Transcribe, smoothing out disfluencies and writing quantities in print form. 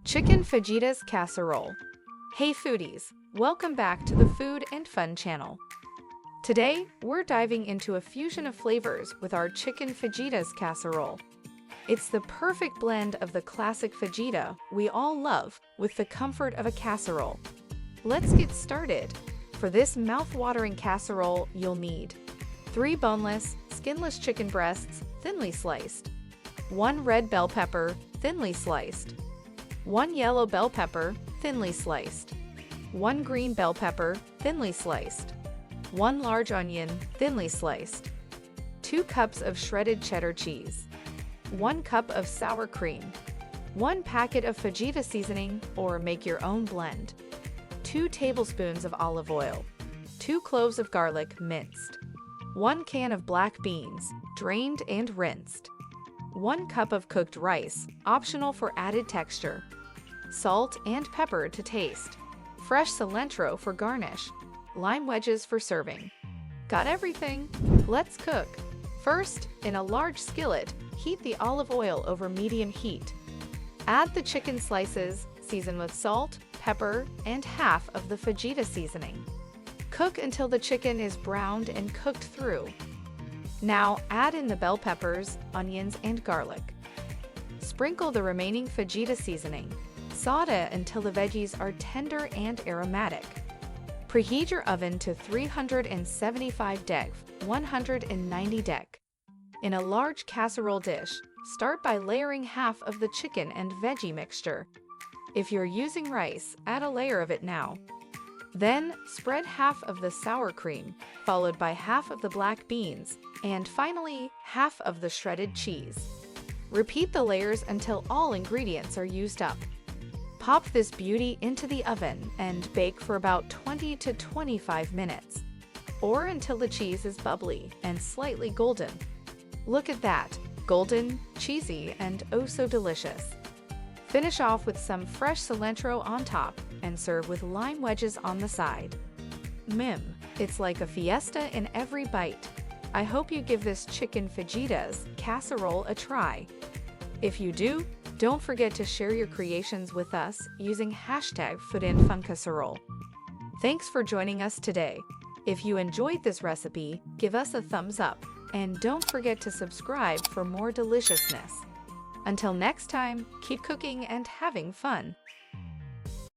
Chicken Fajitas Casserole. Hey foodies, welcome back to the Food and Fun channel. Today, we're diving into a fusion of flavors with our Chicken Fajitas Casserole. It's the perfect blend of the classic fajita we all love with the comfort of a casserole. Let's get started. For this mouth-watering casserole, you'll need 3 boneless, skinless chicken breasts, thinly sliced, 1 red bell pepper, thinly sliced, 1 yellow bell pepper, thinly sliced, 1 green bell pepper, thinly sliced, 1 large onion, thinly sliced, 2 cups of shredded cheddar cheese, 1 cup of sour cream, 1 packet of fajita seasoning or make your own blend, 2 tablespoons of olive oil, 2 cloves of garlic minced, 1 can of black beans, drained and rinsed, 1 cup of cooked rice, optional for added texture, salt and pepper to taste, fresh cilantro for garnish, lime wedges for serving. Got everything? Let's cook. First, in a large skillet, heat the olive oil over medium heat. Add the chicken slices, season with salt, pepper, and half of the fajita seasoning. Cook until the chicken is browned and cooked through. Now add in the bell peppers, onions, and garlic. Sprinkle the remaining fajita seasoning. Saute until the veggies are tender and aromatic. Preheat your oven to 375 deg, 190 deg. In a large casserole dish, start by layering half of the chicken and veggie mixture. If you're using rice, add a layer of it now. Then, spread half of the sour cream, followed by half of the black beans, and finally, half of the shredded cheese. Repeat the layers until all ingredients are used up. Pop this beauty into the oven and bake for about 20 to 25 minutes, or until the cheese is bubbly and slightly golden. Look at that, golden, cheesy, and oh so delicious. Finish off with some fresh cilantro on top and serve with lime wedges on the side. It's like a fiesta in every bite. I hope you give this chicken fajitas casserole a try. If you do, don't forget to share your creations with us using #FoodandFunCasserole. Thanks for joining us today. If you enjoyed this recipe, give us a thumbs up and don't forget to subscribe for more deliciousness. Until next time, keep cooking and having fun.